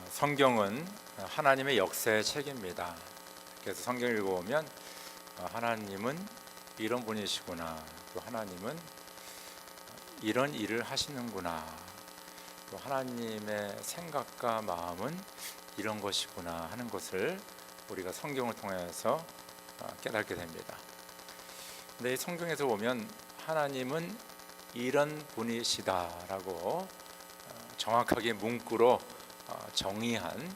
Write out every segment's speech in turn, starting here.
성경은 하나님의 역사의 책입니다. 그래서 성경 읽어보면 하나님은 이런 분이시구나, 또 하나님은 이런 일을 하시는구나, 또 하나님의 생각과 마음은 이런 것이구나 하는 것을 우리가 성경을 통해서 깨닫게 됩니다. 근데 이 성경에서 보면 하나님은 이런 분이시다라고 정확하게 문구로 정의한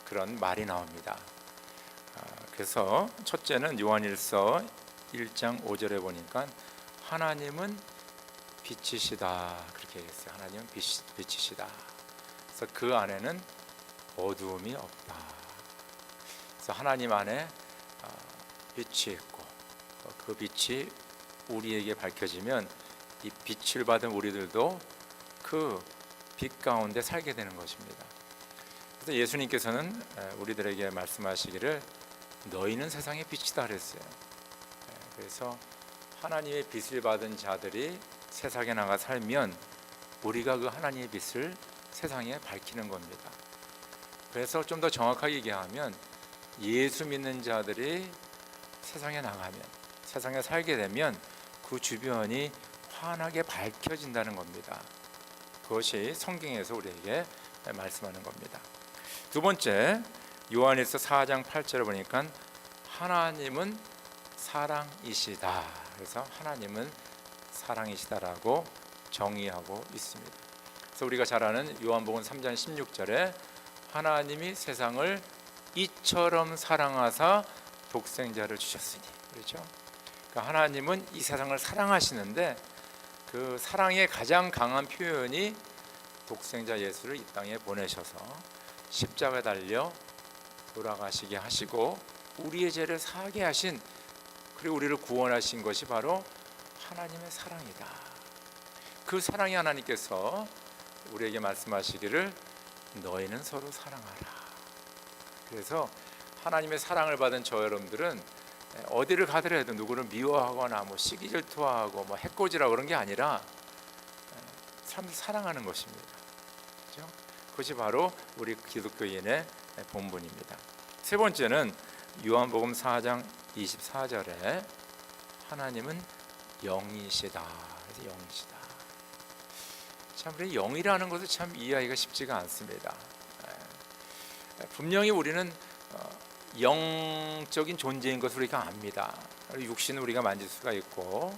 그런 말이 나옵니다. 그래서 첫째는 요한일서 1장 5절에 보니까 하나님은 빛이시다 그렇게 얘기했어요. 하나님은 빛이시다. 그래서 그 안에는 어두움이 없다. 그래서 하나님 안에 빛이 있고 그 빛이 우리에게 밝혀지면 이 빛을 받은 우리들도 그 빛 가운데 살게 되는 것입니다. 그래서 예수님께서는 우리들에게 말씀하시기를 너희는 세상의 빛이다 그랬어요. 그래서 하나님의 빛을 받은 자들이 세상에 나가 살면 우리가 그 하나님의 빛을 세상에 밝히는 겁니다. 그래서 좀 더 정확하게 얘기하면 예수 믿는 자들이 세상에 나가면, 세상에 살게 되면 그 주변이 환하게 밝혀진다는 겁니다. 그것이 성경에서 우리에게 말씀하는 겁니다. 두 번째, 요한일서 4장 8절을 보니까 하나님은 사랑이시다. 그래서 하나님은 사랑이시다라고 정의하고 있습니다. 그래서 우리가 잘 아는 요한복음 3장 16절에 하나님이 세상을 이처럼 사랑하사 독생자를 주셨으니, 그렇죠? 그러니까 하나님은 이 세상을 사랑하시는데 그 사랑의 가장 강한 표현이 독생자 예수를 이 땅에 보내셔서 십자가에 달려 돌아가시게 하시고 우리의 죄를 사하게 하신, 그리고 우리를 구원하신 것이 바로 하나님의 사랑이다. 그 사랑이 하나님께서 우리에게 말씀하시기를 너희는 서로 사랑하라. 그래서 하나님의 사랑을 받은 저 여러분들은 어디를 가더라도 누구를 미워하거나 시기 질투하고 해코지라 그런 게 아니라 사람을 사랑하는 것입니다. 그렇죠? 그것이 바로 우리 기독교인의 본분입니다. 세 번째는 요한복음 4장 24절에 하나님은 영이시다. 그래서 영이시다. 참 우리 영이라는 것을 참 이해하기가 쉽지가 않습니다. 분명히 우리는 영적인 존재인 것을 우리가 압니다. 육신은 우리가 만질 수가 있고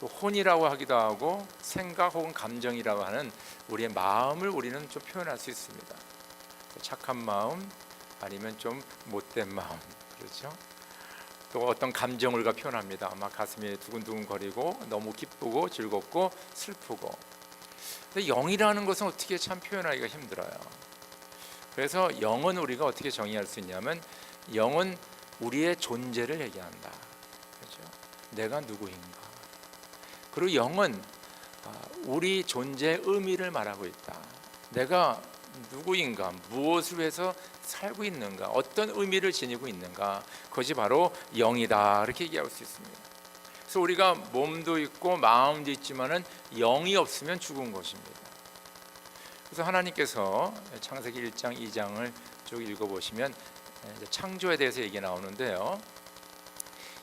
또 혼이라고 하기도 하고 생각 혹은 감정이라고 하는 우리의 마음을 우리는 좀 표현할 수 있습니다. 착한 마음 아니면 좀 못된 마음, 그렇죠? 또 어떤 감정을 우리가 표현합니다. 막 가슴이 두근두근거리고 너무 기쁘고 즐겁고 슬프고. 근데 영이라는 것은 어떻게 참 표현하기가 힘들어요. 그래서 영은 우리가 어떻게 정의할 수 있냐면 영은 우리의 존재를 얘기한다. 그렇죠? 내가 누구인가. 그리고 영은 우리 존재의 의미를 말하고 있다. 내가 누구인가, 무엇을 위해서 살고 있는가, 어떤 의미를 지니고 있는가, 그것이 바로 영이다. 이렇게 얘기할 수 있습니다. 그래서 우리가 몸도 있고 마음도 있지만은 영이 없으면 죽은 것입니다. 그래서 하나님께서 창세기 1장 2장을 쭉 읽어보시면 창조에 대해서 얘기 나오는데요.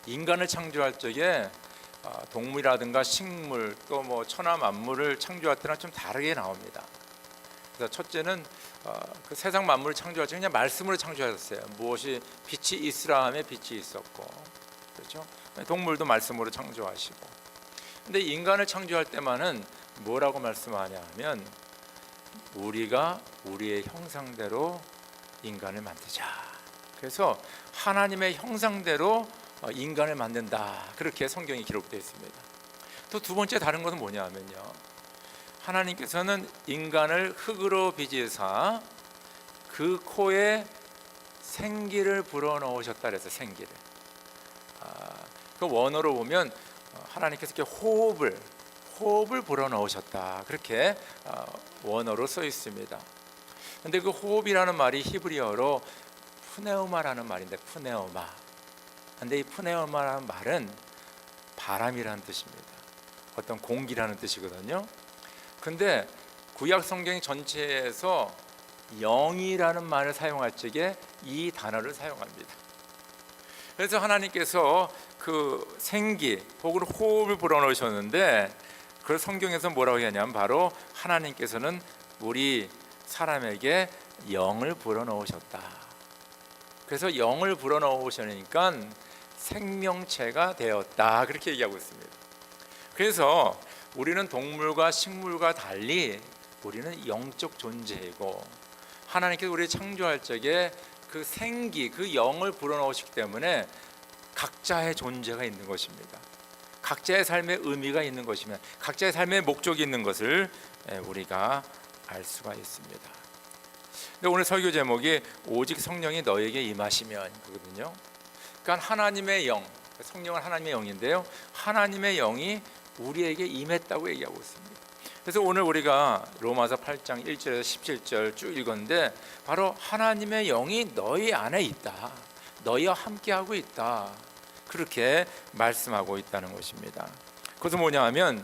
인간을 창조할 적에 동물이라든가 식물 또 천하 만물을 창조할 때랑 좀 다르게 나옵니다. 그래서 첫째는 그 세상 만물을 창조할 때 그냥 말씀으로 창조하셨어요. 무엇이 빛이 있으라 하면 빛이 있었고, 그렇죠? 동물도 말씀으로 창조하시고. 근데 인간을 창조할 때만은 뭐라고 말씀하냐 하면 우리가 우리의 형상대로 인간을 만들자. 그래서 하나님의 형상대로 인간을 만든다. 그렇게 성경이 기록되어 있습니다. 또 두 번째 다른 것은 뭐냐 하면요, 하나님께서는 인간을 흙으로 빚으사 그 코에 생기를 불어넣으셨다 그래서 생기를. 그 원어로 보면 하나님께서 이렇게 호흡을 불어넣으셨다. 그렇게 원어로 써 있습니다. 근데 그 호흡이라는 말이 히브리어로 푸네우마라는 말인데, 푸네우마. 근데 이 푸네우마라는 말은 바람이라는 뜻입니다. 어떤 공기라는 뜻이거든요. 근데 구약 성경 전체에서 영이라는 말을 사용할 적에 이 단어를 사용합니다. 그래서 하나님께서 그 생기 혹은 호흡을 불어넣으셨는데, 그 성경에서 뭐라고 하냐면 바로 하나님께서는 우리 사람에게 영을 불어넣으셨다. 그래서 영을 불어넣으시니까 생명체가 되었다, 그렇게 얘기하고 있습니다. 그래서 우리는 동물과 식물과 달리 우리는 영적 존재이고, 하나님께서 우리를 창조할 적에 그 생기, 그 영을 불어넣으시기 때문에 각자의 존재가 있는 것입니다. 각자의 삶의 의미가 있는 것이면, 각자의 삶의 목적이 있는 것을 우리가 알 수가 있습니다. 근데 오늘 설교 제목이 오직 성령이 너에게 임하시면 거거든요. 그러니까 하나님의 영, 성령은 하나님의 영인데요, 하나님의 영이 우리에게 임했다고 얘기하고 있습니다. 그래서 오늘 우리가 로마서 8장 1절에서 17절 쭉 읽었는데, 바로 하나님의 영이 너희 안에 있다, 너희와 함께하고 있다, 그렇게 말씀하고 있다는 것입니다. 그것은 뭐냐 하면,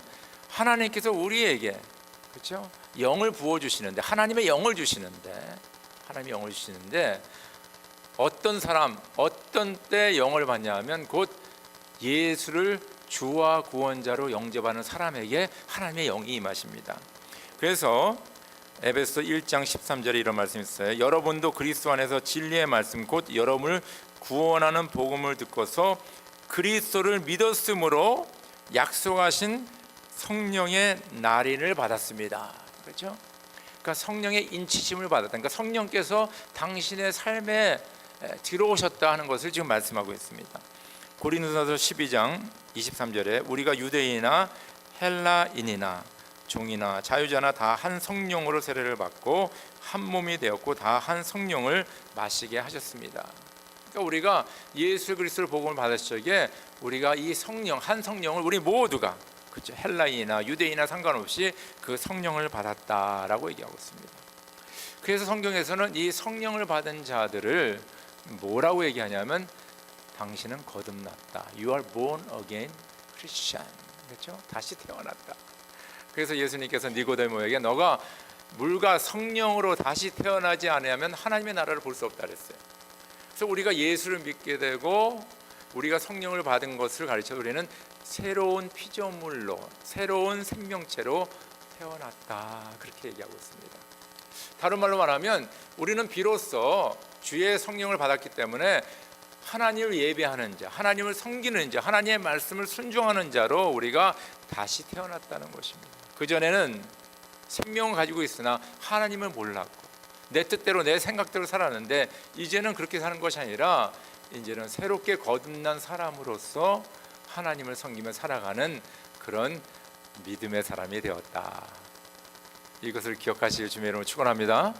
하나님께서 우리에게, 그렇죠? 영을 부어주시는데, 하나님의 영을 주시는데, 하나님의 영을 주시는데, 어떤 사람, 어떤 때 영을 받냐 하면 곧 예수를 주와 구원자로 영접하는 사람에게 하나님의 영이 임하십니다. 그래서 에베소 1장 13절에 이런 말씀이 있어요. 여러분도 그리스도 안에서 진리의 말씀 곧 여러분을 구원하는 복음을 듣고서 그리스도를 믿었으므로 약속하신 성령의 날인을 받았습니다. 그렇죠? 그러니까 성령의 인치심을 받았다. 그러니까 성령께서 당신의 삶에 들어오셨다 하는 것을 지금 말씀하고 있습니다. 고린도전서 12장 23절에 우리가 유대인이나 헬라인이나 종이나 자유자나 다 한 성령으로 세례를 받고 한 몸이 되었고 다 한 성령을 마시게 하셨습니다. 그러니까 우리가 예수 그리스도를 복음을 받았을 적에 우리가 이 성령, 한 성령을 우리 모두가, 그렇죠, 헬라인이나 유대인이나 상관없이 그 성령을 받았다라고 얘기하고 있습니다. 그래서 성경에서는 이 성령을 받은 자들을 뭐라고 얘기하냐면 당신은 거듭났다. You are born again Christian. 그렇죠? 다시 태어났다. 그래서 예수님께서 니고데모에게 너가 물과 성령으로 다시 태어나지 않으면 하나님의 나라를 볼 수 없다 그랬어요. 그래서 우리가 예수를 믿게 되고 우리가 성령을 받은 것을 가르쳐 우리는 새로운 피조물로, 새로운 생명체로 태어났다, 그렇게 얘기하고 있습니다. 다른 말로 말하면 우리는 비로소 주의 성령을 받았기 때문에 하나님을 예배하는 자, 하나님을 섬기는 자, 하나님의 말씀을 순종하는 자로 우리가 다시 태어났다는 것입니다. 그전에는 생명을 가지고 있으나 하나님을 몰랐고 내 뜻대로 내 생각대로 살았는데, 이제는 그렇게 사는 것이 아니라 이제는 새롭게 거듭난 사람으로서 하나님을 섬기며 살아가는 그런 믿음의 사람이 되었다. 이것을 기억하실 주님의 이름으로 축원합니다.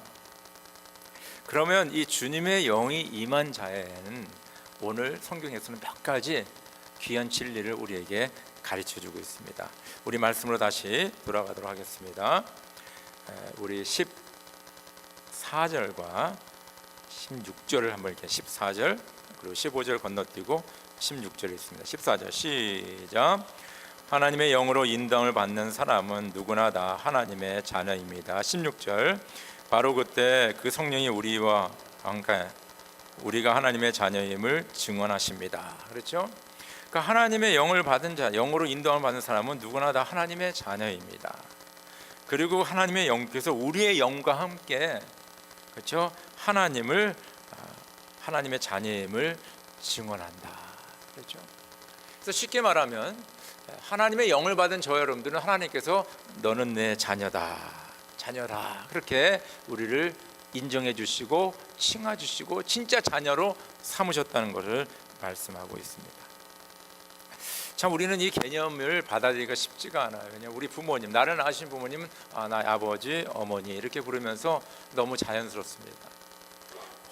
그러면 이 주님의 영이 임한 자에는 오늘 성경에서는 몇 가지 귀한 진리를 우리에게 가르쳐주고 있습니다. 우리 말씀으로 다시 돌아가도록 하겠습니다. 우리 14절과 16절을 한번 이렇게, 14절 그리고 15절 건너뛰고 16절이 있습니다. 14절 시작. 하나님의 영으로 인도함을 받는 사람은 누구나 다 하나님의 자녀입니다. 16절 바로 그때 그 성령이 우리와 우리가 하나님의 자녀임을 증언하십니다. 그렇죠? 그러니까 하나님의 영을 받은 자, 영으로 인도함을 받는 사람은 누구나 다 하나님의 자녀입니다. 그리고 하나님의 영께서 우리의 영과 함께, 그렇죠, 하나님의 자녀임을 증언한다. 그렇죠? 그래서 쉽게 말하면 하나님의 영을 받은 저 여러분들은 하나님께서 너는 내 자녀다, 자녀라, 그렇게 우리를 인정해 주시고 칭하 주시고 진짜 자녀로 삼으셨다는 것을 말씀하고 있습니다. 참 우리는 이 개념을 받아들이기가 쉽지가 않아요. 그냥 우리 부모님, 나를 낳으신 부모님은 나 아버지, 어머니 이렇게 부르면서 너무 자연스럽습니다.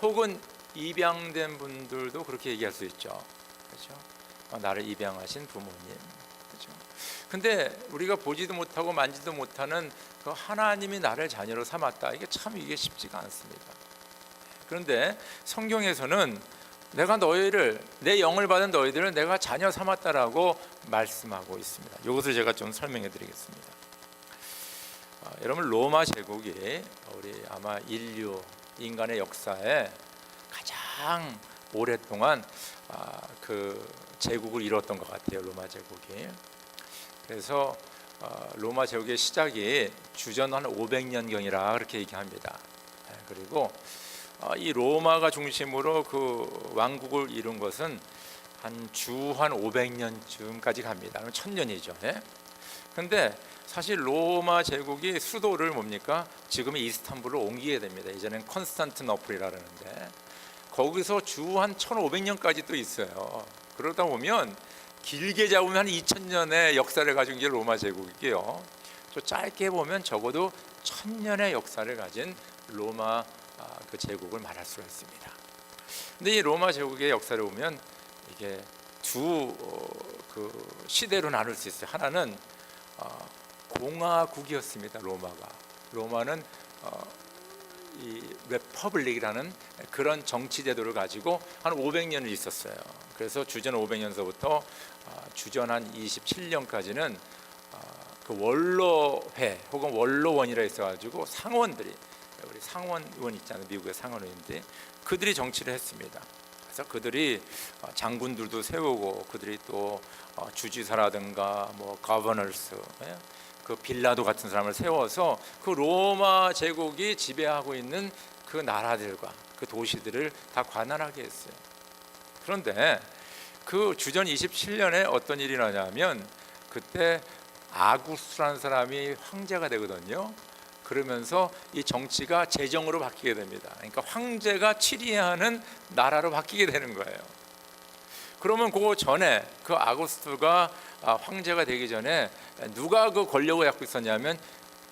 혹은 입양된 분들도 그렇게 얘기할 수 있죠. 그렇죠? 나를 입양하신 부모님. 그렇죠? 근데 우리가 보지도 못하고 만지도 못하는 그 하나님이 나를 자녀로 삼았다. 이게 쉽지가 않습니다. 그런데 성경에서는 내가 너희를, 내 영을 받은 너희들을 내가 자녀 삼았다라고 말씀하고 있습니다. 이것을 제가 좀 설명해 드리겠습니다. 여러분, 로마 제국이 우리 아마 인간의 역사에 가장 오랫동안 그 제국을 이뤘던 것 같아요. 로마 제국이. 그래서 로마 제국의 시작이 주전 한 500년경이라 그렇게 얘기합니다. 그리고 이 로마가 중심으로 그 왕국을 이룬 것은 한 500년쯤까지 갑니다. 1000년이죠. 그런데 사실 로마 제국이 수도를 뭡니까? 지금의 이스탄불로 옮기게 됩니다. 이제는 콘스탄티노플이라 그러는데 거기서 주 한 1500년까지 또 있어요. 그러다 보면 길게 잡으면 한 2000년의 역사를 가진 게 로마 제국이고요. 또 짧게 보면 적어도 1000년의 역사를 가진 로마 그 제국을 말할 수가 있습니다. 근데 이 로마 제국의 역사를 보면 이게 두 그 시대로 나눌 수 있어요. 하나는 공화국이었습니다. 로마는 이 레퍼블릭이라는 그런 정치 제도를 가지고 한 500년을 있었어요. 그래서 주전 500년서부터 주전 한 27년까지는 그 원로회 혹은 원로원이라 있어가지고 상원들이, 우리 상원의원 있잖아요. 미국의 상원의원들이, 그들이 정치를 했습니다. 그래서 그들이 장군들도 세우고, 그들이 또 주지사라든가 뭐 거버너스, 그 빌라도 같은 사람을 세워서 그 로마 제국이 지배하고 있는 그 나라들과 그 도시들을 다 관할하게 했어요. 그런데 그 주전 27년에 어떤 일이 나냐면, 그때 아구스투스라는 사람이 황제가 되거든요. 그러면서 이 정치가 제정으로 바뀌게 됩니다. 그러니까 황제가 치리하는 나라로 바뀌게 되는 거예요. 그러면 그 전에 그 아구스투스가 황제가 되기 전에 누가 그 권력을 갖고 있었냐면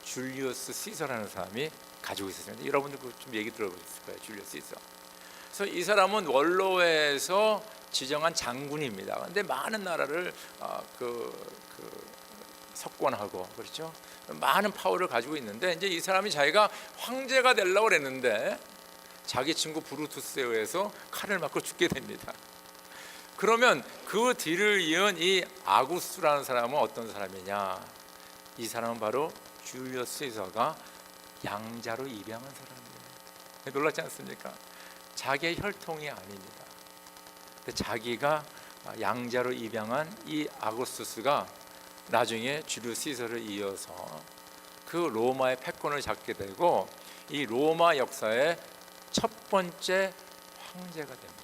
줄리우스 시서라는 사람이 가지고 있었습니다. 여러분들 좀 얘기 들어보셨을 거예요. 줄리우스 시서. 그래서 이 사람은 원로에서 지정한 장군입니다. 그런데 많은 나라를 석권하고, 그렇죠? 많은 파워를 가지고 있는데, 이제 이 사람이 자기가 황제가 되려고 그랬는데 자기 친구 브루투스에 의해서 칼을 맞고 죽게 됩니다. 그러면 그 뒤를 이은 이 아구스투스라는 사람은 어떤 사람이냐? 이 사람은 바로 줄리우스 시서가 양자로 입양한 사람이에요. 놀랍지 않습니까? 자기의 혈통이 아닙니다. 근데 자기가 양자로 입양한 이 아구스투스가 나중에 줄리우스 시서를 이어서 그 로마의 패권을 잡게 되고, 이 로마 역사의 첫 번째 황제가 됩니다.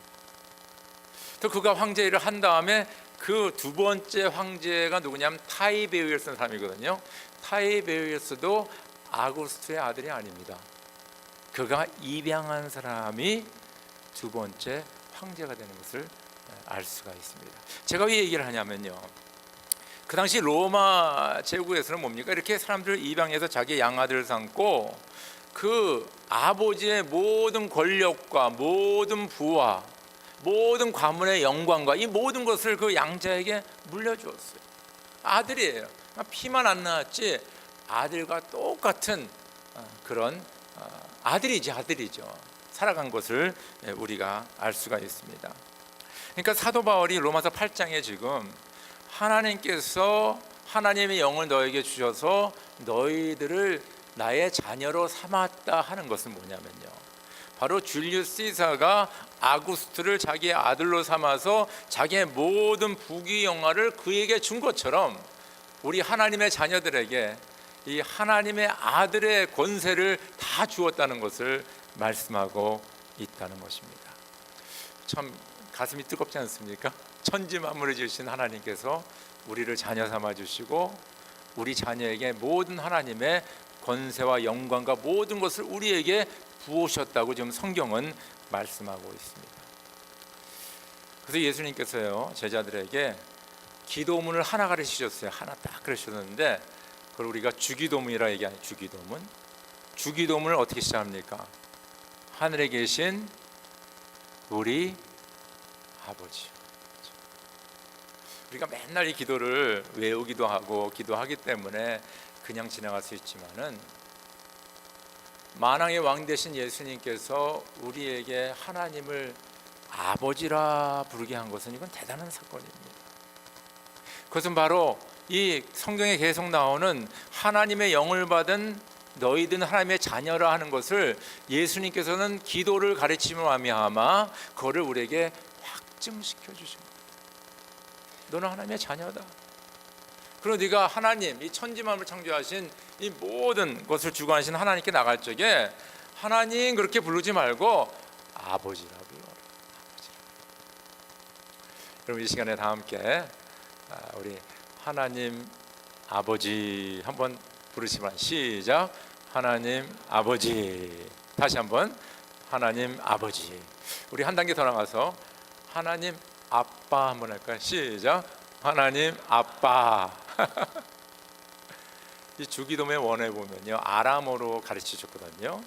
또 그가 황제 일을 한 다음에 그 두 번째 황제가 누구냐면 타이베리우스라는 사람이거든요. 타이베리우스도 아구스투스의 아들이 아닙니다. 그가 입양한 사람이 두 번째 황제가 되는 것을 알 수가 있습니다. 제가 왜 얘기를 하냐면요, 그 당시 로마 제국에서는 뭡니까? 이렇게 사람들을 입양해서 자기 양아들을 삼고 그 아버지의 모든 권력과 모든 부와 모든 가문의 영광과 이 모든 것을 그 양자에게 물려주었어요. 아들이에요. 피만 안 낳았지 아들과 똑같은 그런 아들이죠. 살아간 것을 우리가 알 수가 있습니다. 그러니까 사도 바울이 로마서 8장에 지금 하나님께서 하나님의 영을 너에게 주셔서 너희들을 나의 자녀로 삼았다 하는 것은 뭐냐면요, 바로 줄리우스 시사가 아구스투스를 자기의 아들로 삼아서 자기의 모든 부귀 영화를 그에게 준 것처럼 우리 하나님의 자녀들에게 이 하나님의 아들의 권세를 다 주었다는 것을 말씀하고 있다는 것입니다. 참 가슴이 뜨겁지 않습니까? 천지 만물을 지으신 하나님께서 우리를 자녀 삼아 주시고 우리 자녀에게 모든 하나님의 권세와 영광과 모든 것을 우리에게 부으셨다고 지금 성경은 말씀하고 있습니다. 그래서 예수님께서요, 제자들에게 기도문을 하나 가르치셨어요. 하나 딱 가르치셨는데 그걸 우리가 주기도문이라 얘기하는 주기도문. 주기도문을 어떻게 시작합니까? 하늘에 계신 우리 아버지. 우리가 맨날 이 기도를 외우기도 하고 기도하기 때문에 그냥 지나갈 수 있지만은 만왕의 왕 되신 예수님께서 우리에게 하나님을 아버지라 부르게 한 것은 이건 대단한 사건입니다. 그것은 바로 이 성경에 계속 나오는 하나님의 영을 받은 너희들은 하나님의 자녀라 하는 것을 예수님께서는 기도를 가르치며 말미암아 그거를 우리에게 확증시켜 주신 거예요. 너는 하나님의 자녀다. 그리고 네가 하나님, 이 천지만물을 창조하신 이 모든 것을 주관하신 하나님께 나갈 적에 하나님 그렇게 부르지 말고 아버지라 불러라. 아버지라. 여러분 이 시간에 다 함께 우리 하나님 아버지 한번 부르시면 시작. 하나님 아버지. 다시 한번 하나님 아버지. 우리 한 단계 더 나가서 하나님 아빠 한번 할까요? 시작. 하나님 아빠. 이 주기도문의 원에 보면요 아람어로 가르쳐 줬거든요.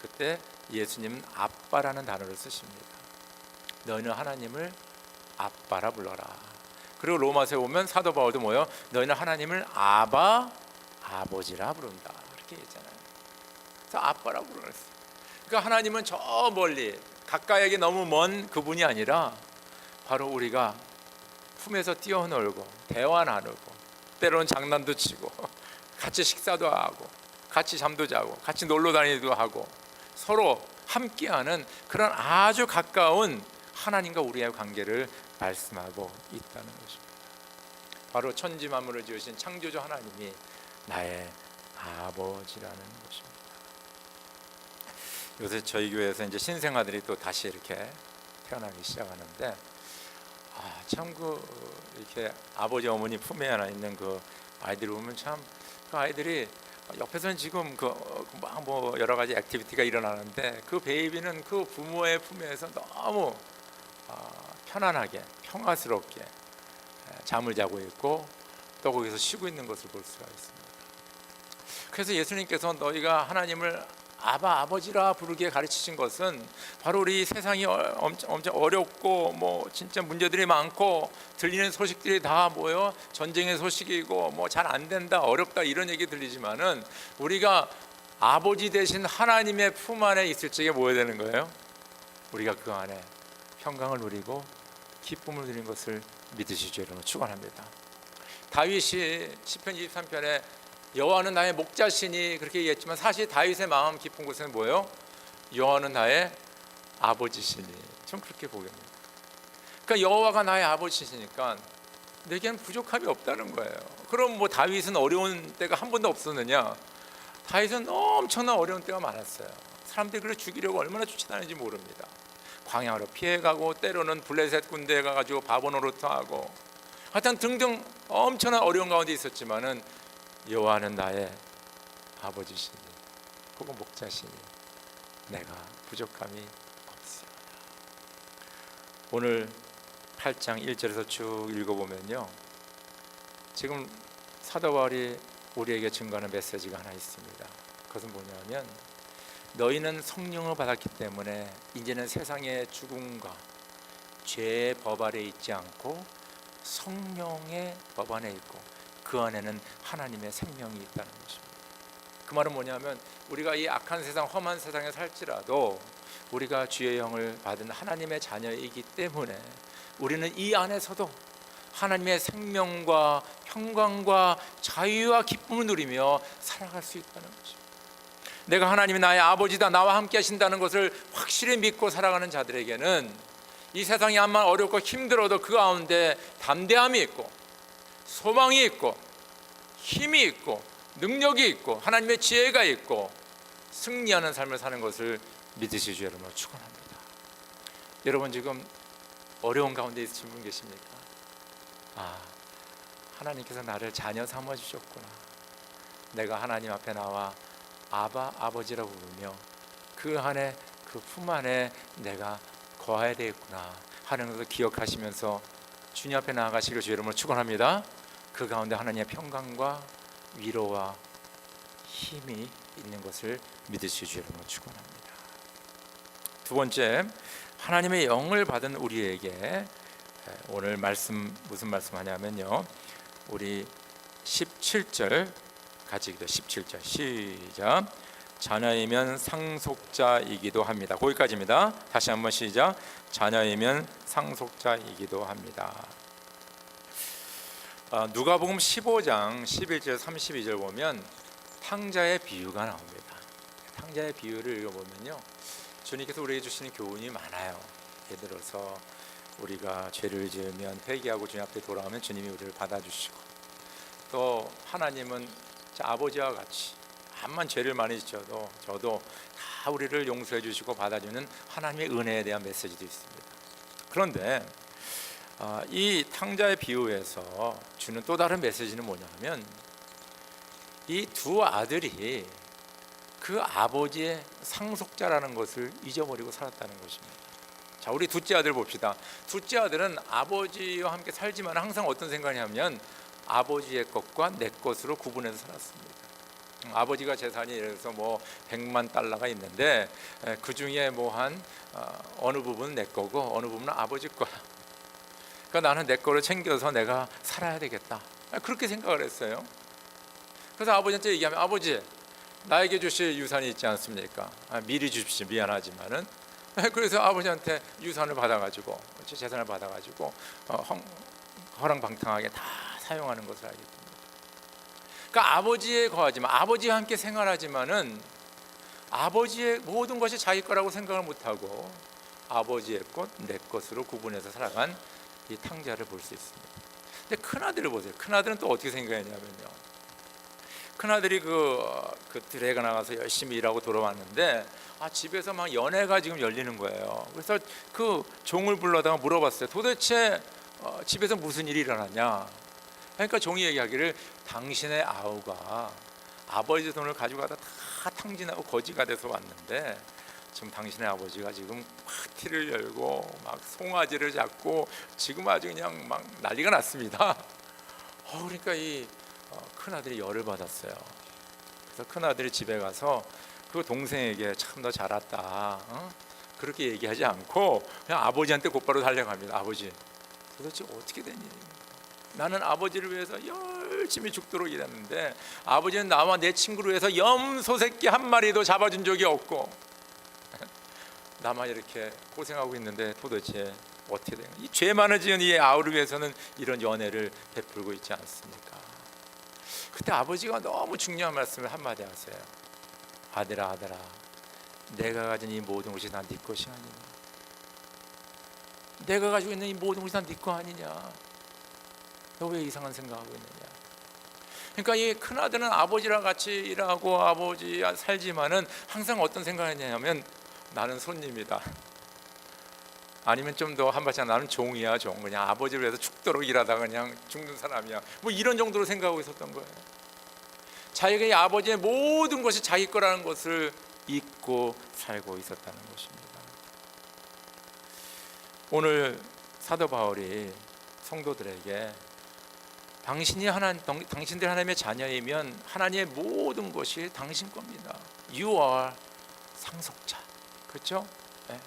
그때 예수님은 아빠라는 단어를 쓰십니다. 너희는 하나님을 아빠라 불러라. 그리고 로마서에 보면 사도 바울도 뭐요? 너희는 하나님을 아바 아버지라 부른다. 이렇게 했잖아요. 그래서 아빠라 부르는. 그러니까 하나님은 저 멀리 가까이에게 너무 먼 그분이 아니라 바로 우리가 품에서 뛰어놀고 대화 나누고 때로는 장난도 치고 같이 식사도 하고 같이 잠도 자고 같이 놀러 다니기도 하고 서로 함께하는 그런 아주 가까운 하나님과 우리의 관계를 말씀하고 있다는 것입니다. 바로 천지 만물을 지으신 창조주 하나님이 나의 아버지라는 것입니다. 요새 저희 교회에서 이제 신생아들이 또 다시 이렇게 태어나기 시작하는데 참 이렇게 아버지 어머니 품에 하나 있는 그 아이들을 보면 참 그 아이들이 옆에서는 지금 막 뭐 여러 가지 액티비티가 일어나는데 그 베이비는 그 부모의 품에서 너무 편안하게 평화스럽게 잠을 자고 있고 또 거기서 쉬고 있는 것을 볼 수가 있습니다. 그래서 예수님께서 너희가 하나님을 아버지라 부르게 가르치신 것은 바로 우리 세상이 엄청 어렵고 뭐 진짜 문제들이 많고 들리는 소식들이 다 뭐요 전쟁의 소식이고 뭐 잘 안 된다 어렵다 이런 얘기 들리지만은 우리가 아버지 되신 하나님의 품 안에 있을 적에 뭐 해야 되는 거예요? 우리가 그 안에 평강을 누리고 기쁨을 누리는 것을 믿으시죠. 여러분 축원합니다. 다윗이 시편 23편에 여호와는 나의 목자시니 그렇게 얘기했지만 사실 다윗의 마음 깊은 곳은 뭐예요? 여호와는 나의 아버지시니. 좀 그렇게 보입니다. 그러니까 여호와가 나의 아버지시니까 내게는 부족함이 없다는 거예요. 그럼 뭐 다윗은 어려운 때가 한 번도 없었느냐? 다윗은 엄청난 어려운 때가 많았어요. 사람들이 그를 죽이려고 얼마나 쫓아다니는지 모릅니다. 광야로 피해가고 때로는 블레셋 군대에 가가지고 바보 노릇하고 하여튼 등등 엄청난 어려운 가운데 있었지만은 여호와는 나의 아버지시니 혹은 목자시니 내가 부족함이 없으리라. 오늘 8장 1절에서 쭉 읽어보면요 지금 사도 바울이 우리에게 증거하는 메시지가 하나 있습니다. 그것은 뭐냐면 너희는 성령을 받았기 때문에 이제는 세상의 죽음과 죄의 법 아래 있지 않고 성령의 법 안에 있고 그 안에는 하나님의 생명이 있다는 것입니다. 그 말은 뭐냐면 우리가 이 악한 세상 험한 세상에 살지라도 우리가 주의 영을 받은 하나님의 자녀이기 때문에 우리는 이 안에서도 하나님의 생명과 평강과 자유와 기쁨을 누리며 살아갈 수 있다는 것입니다. 내가 하나님이 나의 아버지다 나와 함께 하신다는 것을 확실히 믿고 살아가는 자들에게는 이 세상이 암만 어렵고 힘들어도 그 가운데 담대함이 있고 소망이 있고 힘이 있고 능력이 있고 하나님의 지혜가 있고 승리하는 삶을 사는 것을 믿으시죠. 여러분 축원합니다. 여러분 지금 어려운 가운데 있으신 분 계십니까? 하나님께서 나를 자녀 삼아 주셨구나. 내가 하나님 앞에 나와 아버지라고 부르며 그 안에 그 품 안에 내가 거해야 되겠구나 하는 것을 기억하시면서 주님 앞에 나아가시길 주 여러분을 축원합니다. 그 가운데 하나님의 평강과 위로와 힘이 있는 것을 믿으시기 주 여러분을 축원합니다. 두 번째, 하나님의 영을 받은 우리에게 오늘 말씀 무슨 말씀하냐면요 우리 17절 같이 읽어요. 17절 시작. 자녀이면 상속자이기도 합니다. 거기까지입니다. 다시 한번 시작. 자녀이면 상속자이기도 합니다. 누가복음 15장 11절 32절 보면 탕자의 비유가 나옵니다. 탕자의 비유를 읽어보면요, 주님께서 우리에게 주시는 교훈이 많아요. 예를 들어서 우리가 죄를 지으면 회개하고 주님 앞에 돌아오면 주님이 우리를 받아주시고, 또 하나님은 아버지와 같이 암만 죄를 많이 지어도 저도 다 우리를 용서해 주시고 받아주는 하나님의 은혜에 대한 메시지도 있습니다. 그런데 이 탕자의 비유에서 주는 또 다른 메시지는 뭐냐면, 이 두 아들이 그 아버지의 상속자라는 것을 잊어버리고 살았다는 것입니다. 자, 우리 둘째 아들 봅시다. 둘째 아들은 아버지와 함께 살지만 항상 어떤 생각이냐면 아버지의 것과 내 것으로 구분해서 살았습니다. 아버지가 재산이 예를 들어서 뭐 100만 달러가 있는데 그 중에 뭐 한 어느 부분은 내 거고 어느 부분은 아버지 거야. 그러니까 나는 내 거를 챙겨서 내가 살아야 되겠다, 그렇게 생각을 했어요. 그래서 아버지한테 얘기하면, 아버지, 나에게 주실 유산이 있지 않습니까? 미리 주십시오, 미안하지만은. 그래서 아버지한테 유산을 받아가지고, 재산을 받아가지고 허랑방탕하게 다 사용하는 것을 알게 됩니다. 그러니까 아버지에 거하지만, 아버지와 함께 생활하지만은 아버지의 모든 것이 자기 거라고 생각을 못하고 아버지의 것, 내 것으로 구분해서 살아간 이 탕자를 볼 수 있습니다. 근데 큰아들을 보세요. 큰아들은 또 어떻게 생각했냐면요, 큰아들이 그 들에가 나가서 열심히 일하고 돌아왔는데 집에서 막 연회가 지금 열리는 거예요. 그래서 그 종을 불러다가 물어봤어요. 도대체 집에서 무슨 일이 일어나냐? 그러니까 종이 얘기하기를, 당신의 아우가 아버지 돈을 가져가다 다 탕진하고 거지가 돼서 왔는데 지금 당신의 아버지가 지금 파티를 열고 막 송아지를 잡고 지금 아주 그냥 막 난리가 났습니다. 그러니까 이 큰아들이 열을 받았어요. 그래서 큰아들이 집에 가서 그 동생에게, 참 너 잘 왔다, 그렇게 얘기하지 않고 그냥 아버지한테 곧바로 달려갑니다. 아버지, 도대체 어떻게 된 일입니까? 나는 아버지를 위해서 열심히 죽도록 일했는데 아버지는 나와 내 친구를 위해서 염소 새끼 한 마리도 잡아준 적이 없고 나만 이렇게 고생하고 있는데 도대체 어떻게 된 거야? 이 죄 많은 지은 이 아우를 위해서는 이런 연애를 베풀고 있지 않습니까? 그때 아버지가 너무 중요한 말씀을 한마디 하세요. 아들아, 아들아, 내가 가진 이 모든 것이 다 네 것이 아니냐? 내가 가지고 있는 이 모든 것이 다 네 거 아니냐? 너 왜 이상한 생각하고 있느냐? 그러니까 이 큰아들은 아버지랑 같이 일하고 아버지와 살지만은 항상 어떤 생각을 했냐면, 나는 손님이다, 아니면 좀 더 한 발짝, 나는 종이야, 종. 그냥 아버지를 위해서 죽도록 일하다가 그냥 죽는 사람이야, 뭐 이런 정도로 생각하고 있었던 거예요. 자기가 이 아버지의 모든 것이 자기 거라는 것을 잊고 살고 있었다는 것입니다. 오늘 사도 바울이 성도들에게, 당신들 하나님의 자녀이면 하나님의 모든 것이 당신 겁니다. You are 상속자, 그렇죠? 네.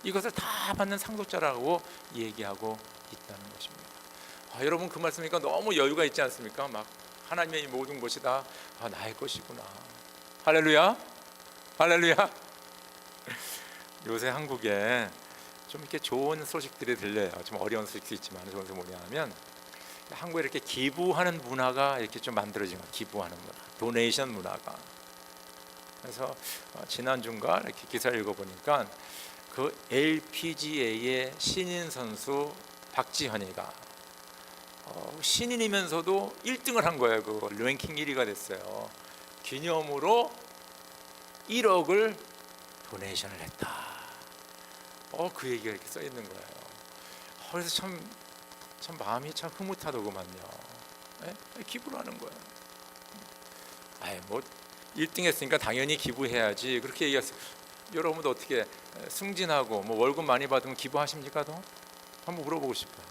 이것을 다 받는 상속자라고 얘기하고 있다는 것입니다. 여러분, 그 말씀이니까 너무 여유가 있지 않습니까? 막 하나님의 이 모든 것이 다 나의 것이구나. 할렐루야, 할렐루야. 요새 한국에 좀 이렇게 좋은 소식들이 들려요. 좀 어려운 소식도 있지만 좋은 소식이 뭐냐면, 한국에 이렇게 기부하는 문화가 이렇게 좀 만들어진 거예요. 기부하는 문화, 도네이션 문화가. 그래서 지난주인가 이렇게 기사를 읽어보니까 그 LPGA의 신인 선수 박지현이가 신인이면서도 1등을 한 거예요. 그 랭킹 1위가 됐어요. 기념으로 1억을 도네이션을 했다. 그 얘기가 이렇게 써 있는 거예요. 그래서 참 마음이 참 흐뭇하더구만요. 네? 기부를 하는 거예요. 뭐 1등 했으니까 당연히 기부해야지, 그렇게 얘기했어요. 여러분도 어떻게 승진하고 뭐 월급 많이 받으면 기부하십니까? 더? 한번 물어보고 싶어요.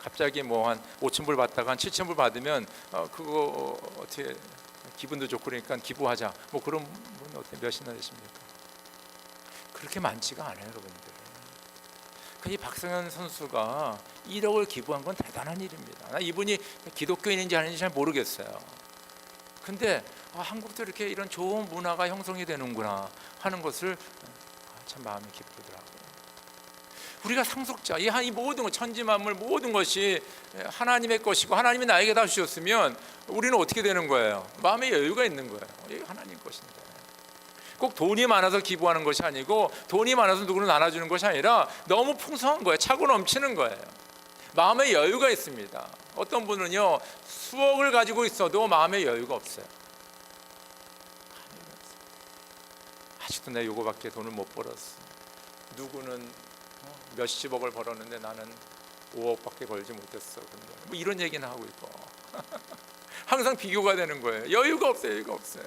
갑자기 뭐 한 5,000불 받다가 한 7,000불 받으면 그거 어떻게 기분도 좋고 그러니까 기부하자, 뭐 그런 분 어떻게 몇이나 되십니까? 그렇게 많지가 않아요, 여러분들. 이 박성현 선수가 1억을 기부한 건 대단한 일입니다. 이분이 기독교인인지 아닌지 잘 모르겠어요. 근데 한국도 이렇게 이런 좋은 문화가 형성이 되는구나 하는 것을 참 마음이 기쁘더라고요. 우리가 상속자, 이 모든 것, 천지 만물 모든 것이 하나님의 것이고 하나님이 나에게 다 주셨으면 우리는 어떻게 되는 거예요? 마음의 여유가 있는 거예요. 이게 하나님 것인데. 꼭 돈이 많아서 기부하는 것이 아니고 돈이 많아서 누구를 나눠주는 것이 아니라 너무 풍성한 거예요. 차고 넘치는 거예요. 마음의 여유가 있습니다. 어떤 분은요, 수억을 가지고 있어도 마음의 여유가 없어요. 아직도 내가 요거밖에 돈을 못 벌었어. 누구는 몇십억을 벌었는데 나는 5억밖에 벌지 못했어. 뭐 이런 얘기는 하고 있고 항상 비교가 되는 거예요. 여유가 없어요. 여유가 없어요.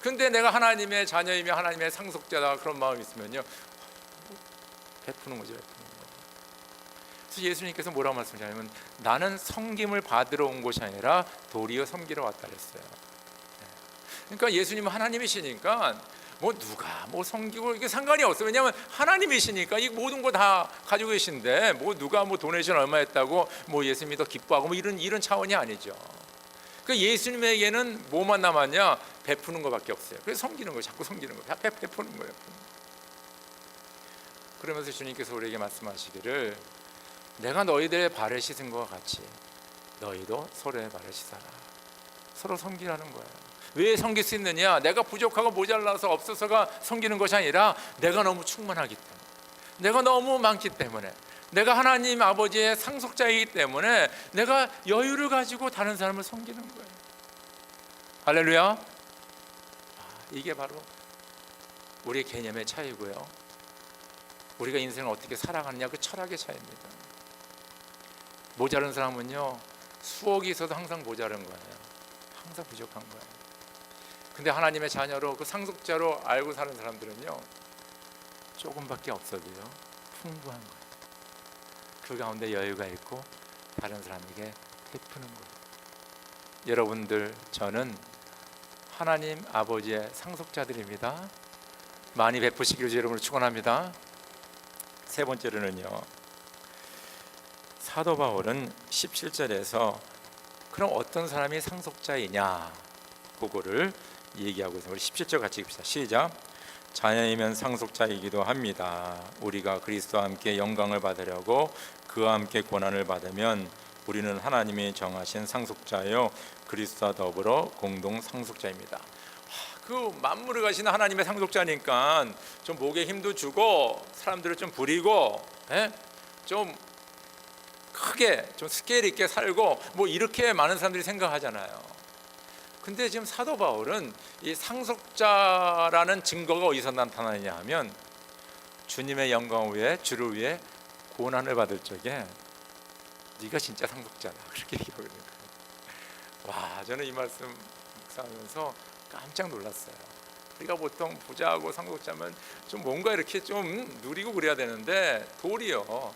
근데 내가 하나님의 자녀이며 하나님의 상속자다 그런 마음이 있으면요, 베푸는 거죠. 베푸는 거. 그래서 예수님께서 뭐라고 말씀하시냐면 나는 섬김을 받으러 온 것이 아니라 도리어 섬기러 왔다 그랬어요. 그러니까 예수님은 하나님이시니까 뭐 누가 뭐 섬기고 이게 상관이 없어요. 왜냐하면 하나님이시니까 이 모든 거 다 가지고 계신데 뭐 누가 뭐 도네이션 얼마 했다고 뭐 예수님이 더 기뻐하고 뭐 이런 차원이 아니죠. 그 예수님에게는 뭐만 남았냐? 베푸는 것밖에 없어요. 그래서 섬기는 거예요. 자꾸 섬기는 거예요. 베푸는 거예요. 그러면서 주님께서 우리에게 말씀하시기를 내가 너희들의 발을 씻은 것과 같이 너희도 서로의 발을 씻어라. 서로 섬기라는 거예요. 왜 섬길 수 있느냐? 내가 부족하고 모자라서 없어서가 섬기는 것이 아니라 내가 너무 충만하기 때문에, 내가 너무 많기 때문에, 내가 하나님 아버지의 상속자이기 때문에 내가 여유를 가지고 다른 사람을 섬기는 거예요. 할렐루야. 이게 바로 우리의 개념의 차이고요, 우리가 인생을 어떻게 살아가느냐 그 철학의 차이입니다. 모자른 사람은요, 수억이 있어도 항상 모자른 거예요. 항상 부족한 거예요. 근데 하나님의 자녀로 그 상속자로 알고 사는 사람들은요, 조금밖에 없어도요 풍부한 거예요. 그 가운데 여유가 있고 다른 사람에게 베푸는 거예요. 여러분들, 저는 하나님 아버지의 상속자들입니다. 많이 베푸시기를 여러분을 축원합니다. 세 번째로는요, 사도 바울은 17절에서 그럼 어떤 사람이 상속자이냐 그거를 얘기하고 있습니다. 우리 17절 같이 읽읍시다. 시작. 자녀이면 상속자이기도 합니다. 우리가 그리스도와 함께 영광을 받으려고 그와 함께 고난을 받으면 우리는 하나님이 정하신 상속자요 그리스도와 더불어 공동 상속자입니다. 그 만물을 가시는 하나님의 상속자니까 좀 목에 힘도 주고 사람들을 좀 부리고 좀 크게 좀 스케일 있게 살고 뭐 이렇게 많은 사람들이 생각하잖아요. 근데 지금 사도 바울은 이 상속자라는 증거가 어디서 나타나느냐 하면 주님의 영광 위에 주를 위해 고난을 받을 적에 네가 진짜 상속자다 그렇게 얘기하거든요. 와, 저는 이 말씀 묵상하면서 깜짝 놀랐어요. 우리가 보통 부자하고 상속자면 좀 뭔가 이렇게 좀 누리고 그래야 되는데 도리어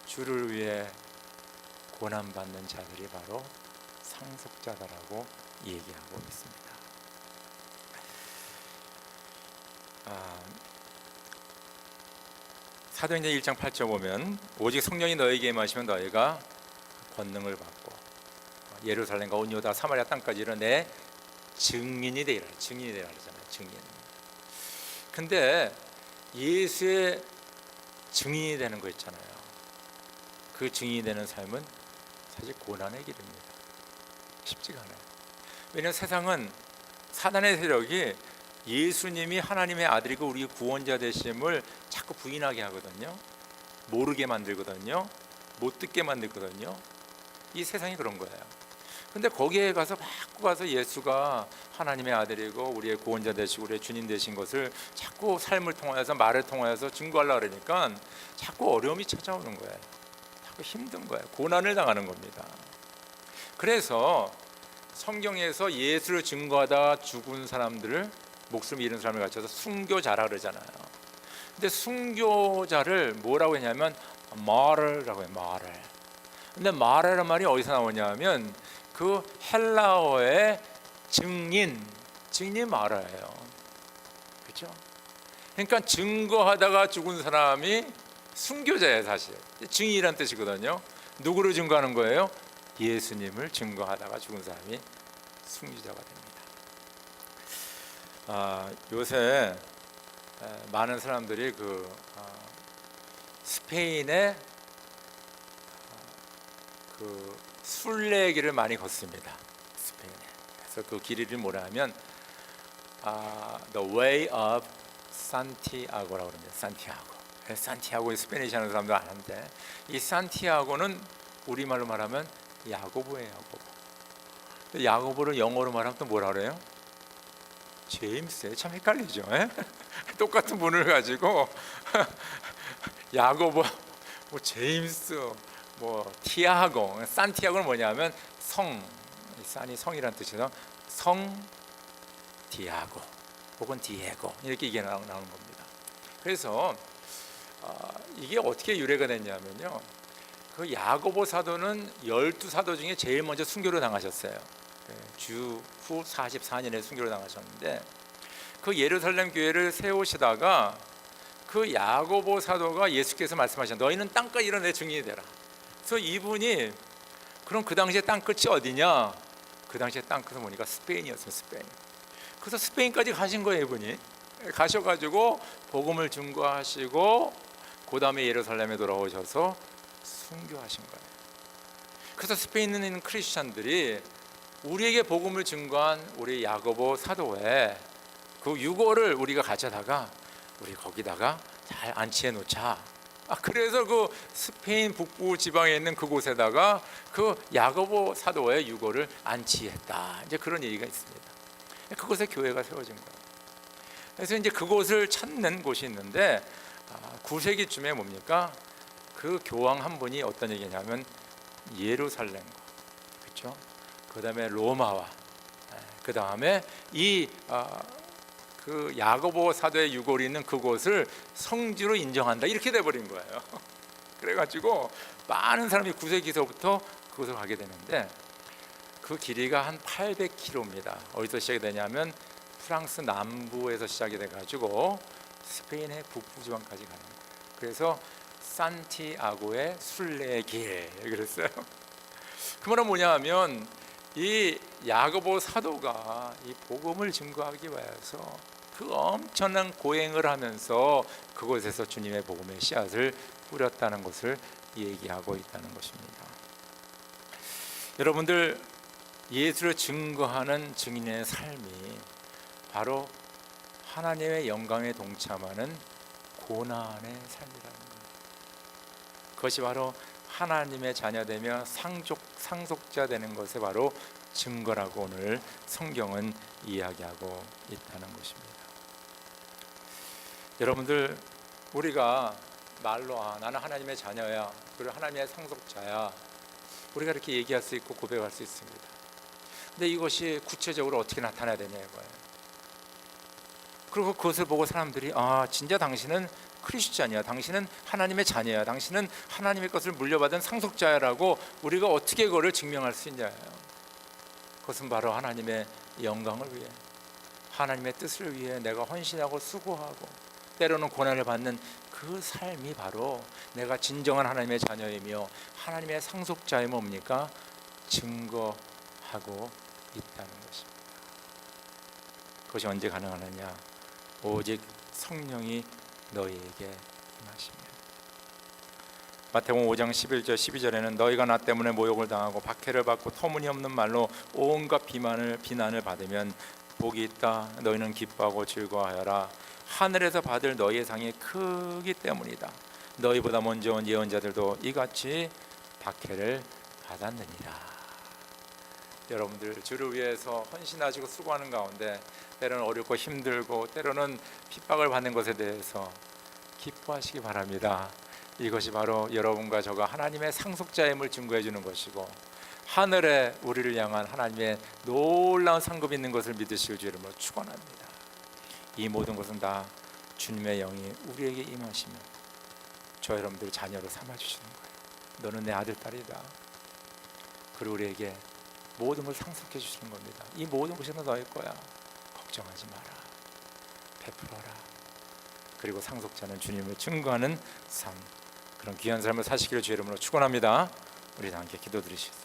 주를 위해 고난받는 자들이 바로 상속자다라고 얘기하고 있습니다. 사도행전 1장 8절 보면 오직 성령이 너에게 임하시면 너희가 권능을 받고 예루살렘과 온 유다 사마리아 땅까지 이런 내 증인이 되리라. 증인이 되라 그러잖아요. 증인. 근데 예수의 증인이 되는 거 있잖아요. 그 증인이 되는 삶은 사실 고난의 길입니다. 쉽지가 않아요. 왜냐하면 세상은 사단의 세력이 예수님이 하나님의 아들이고 우리 구원자 되심을 자꾸 부인하게 하거든요. 모르게 만들거든요. 못 듣게 만들거든요. 이 세상이 그런 거예요. 근데 거기에 가서 자꾸 가서 예수가 하나님의 아들이고 우리의 구원자 되시고 우리의 주님 되신 것을 자꾸 삶을 통하여서 말을 통하여서 증거하려고 그러니까 자꾸 어려움이 찾아오는 거예요. 자꾸 힘든 거예요. 고난을 당하는 겁니다. 그래서 성경에서 예수를 증거하다 죽은 사람들을 목숨을 잃은 사람을 가르쳐서 순교자라 그러잖아요. 근데 순교자를 뭐라고 했냐면 마르라고 해요. 마르. 근데 마르라는 말이 어디서 나오냐면 그 헬라어의 증인이 마르예요. 그렇죠? 그러니까 증거하다가 죽은 사람이 순교자예요. 사실 증인이란 뜻이거든요. 누구를 증거하는 거예요? 예수님을 증거하다가 죽은 사람이 순교자가 됩니다. 요새 많은 사람들이 스페인의 그 순례길을 많이 걷습니다. 스페인에. 그래서 그 길 이름이 뭐라 하면 The Way of 산티아고라고 합니다. 산티아고. 산티아고 스페니시 하는 사람도 아는데 이 산티아고는 우리말로 말하면 야고보예요. 야고보. 야고보를 영어로 말하면 또 뭐라 그래요? 제임스예요. 참 헷갈리죠. 똑같은 분을 가지고 야고보, 뭐 제임스, 뭐 티아고, 산티아고는 뭐냐면 성, 산이 성이라는 뜻이죠. 성 디아고 혹은 디에고 이렇게 이게 나오는 겁니다. 그래서 이게 어떻게 유래가 됐냐면요, 그 야고보 사도는 12사도 중에 제일 먼저 순교를 당하셨어요. 주 후 44년에 순교를 당하셨는데 그 예루살렘 교회를 세우시다가 그 야고보 사도가 예수께서 말씀하신 너희는 땅끝 이런 내 증인이 되라. 그래서 이분이 그럼 그 당시에 땅끝이 어디냐? 그 당시에 땅끝은 뭐니까 스페인이었어요. 스페인. 그래서 스페인까지 가신 거예요. 이분이 가셔가지고 복음을 증거하시고 그 다음에 예루살렘에 돌아오셔서 순교하신 거예요. 그래서 스페인에 있는 크리스찬들이 우리에게 복음을 증거한 우리 야고보 사도의 그 유고를 우리가 가져다가 우리 거기다가 잘 안치해 놓자. 그래서 그 스페인 북부 지방에 있는 그곳에다가 그 야고보 사도의 유고를 안치했다. 이제 그런 얘기가 있습니다. 그곳에 교회가 세워진 거예요. 그래서 이제 그곳을 찾는 곳이 있는데 9세기쯤에 뭡니까? 그 교황 한 분이 어떤 얘기냐면 예루살렘과 그렇죠? 그 다음에 로마와 그 다음에 그 야고보 사도의 유골이 있는 그곳을 성지로 인정한다 이렇게 돼버린 거예요. 그래가지고 많은 사람이 9세기서부터 그곳을 가게 되는데 그 길이가 한 800km입니다. 어디서 시작이 되냐면 프랑스 남부에서 시작이 돼가지고 스페인의 북부 지방까지 가는 거예요. 그래서 산티아고의 순례길 그랬어요. 그 말은 뭐냐면 이 야고보 사도가 이 복음을 증거하기 위해서 그 엄청난 고행을 하면서 그곳에서 주님의 복음의 씨앗을 뿌렸다는 것을 얘기하고 있다는 것입니다. 여러분들, 예수를 증거하는 증인의 삶이 바로 하나님의 영광에 동참하는 고난의 삶이라는 거예요. 그것이 바로 하나님의 자녀되며 상속자 되는 것에 바로 증거라고 오늘 성경은 이야기하고 있다는 것입니다. 여러분들, 우리가 말로 나는 하나님의 자녀야, 그리고 하나님의 상속자야, 우리가 이렇게 얘기할 수 있고 고백할 수 있습니다. 근데 이것이 구체적으로 어떻게 나타나야 되냐 이거예요. 그리고 그것을 보고 사람들이 진짜 당신은 크리스찬이야, 당신은 하나님의 자녀야, 당신은 하나님의 것을 물려받은 상속자야라고 우리가 어떻게 그거를 증명할 수 있냐예요. 그것은 바로 하나님의 영광을 위해, 하나님의 뜻을 위해 내가 헌신하고 수고하고 때로는 고난을 받는 그 삶이 바로 내가 진정한 하나님의 자녀이며 하나님의 상속자의 뭡니까? 증거하고 있다는 것입니다. 그것이 언제 가능하느냐? 오직 성령이 너희에게 임하시면. 마태복음 5장 11절 12절에는 너희가 나 때문에 모욕을 당하고 박해를 받고 터무니없는 말로 온갖 비난을 받으면 복이 있다. 너희는 기뻐하고 즐거워하여라. 하늘에서 받을 너희의 상이 크기 때문이다. 너희보다 먼저 온 예언자들도 이같이 박해를 받았느니라. 여러분들, 주를 위해서 헌신하시고 수고하는 가운데 때로는 어렵고 힘들고 때로는 핍박을 받는 것에 대해서 기뻐하시기 바랍니다. 이것이 바로 여러분과 저가 하나님의 상속자임을 증거해 주는 것이고 하늘에 우리를 향한 하나님의 놀라운 상급이 있는 것을 믿으실 주 이름으로 축원합니다. 이 모든 것은 다 주님의 영이 우리에게 임하시면 저 여러분들 자녀로 삼아주시는 거예요. 너는 내 아들, 딸이다. 그리고 우리에게 모든 걸 상속해 주시는 겁니다. 이 모든 것이 다 너의 거야. 걱정하지 마라. 베풀어라. 그리고 상속자는 주님을 증거하는 삶, 그런 귀한 삶을 사시기를 주 이름으로 축원합니다. 우리 다 함께 기도드리시죠.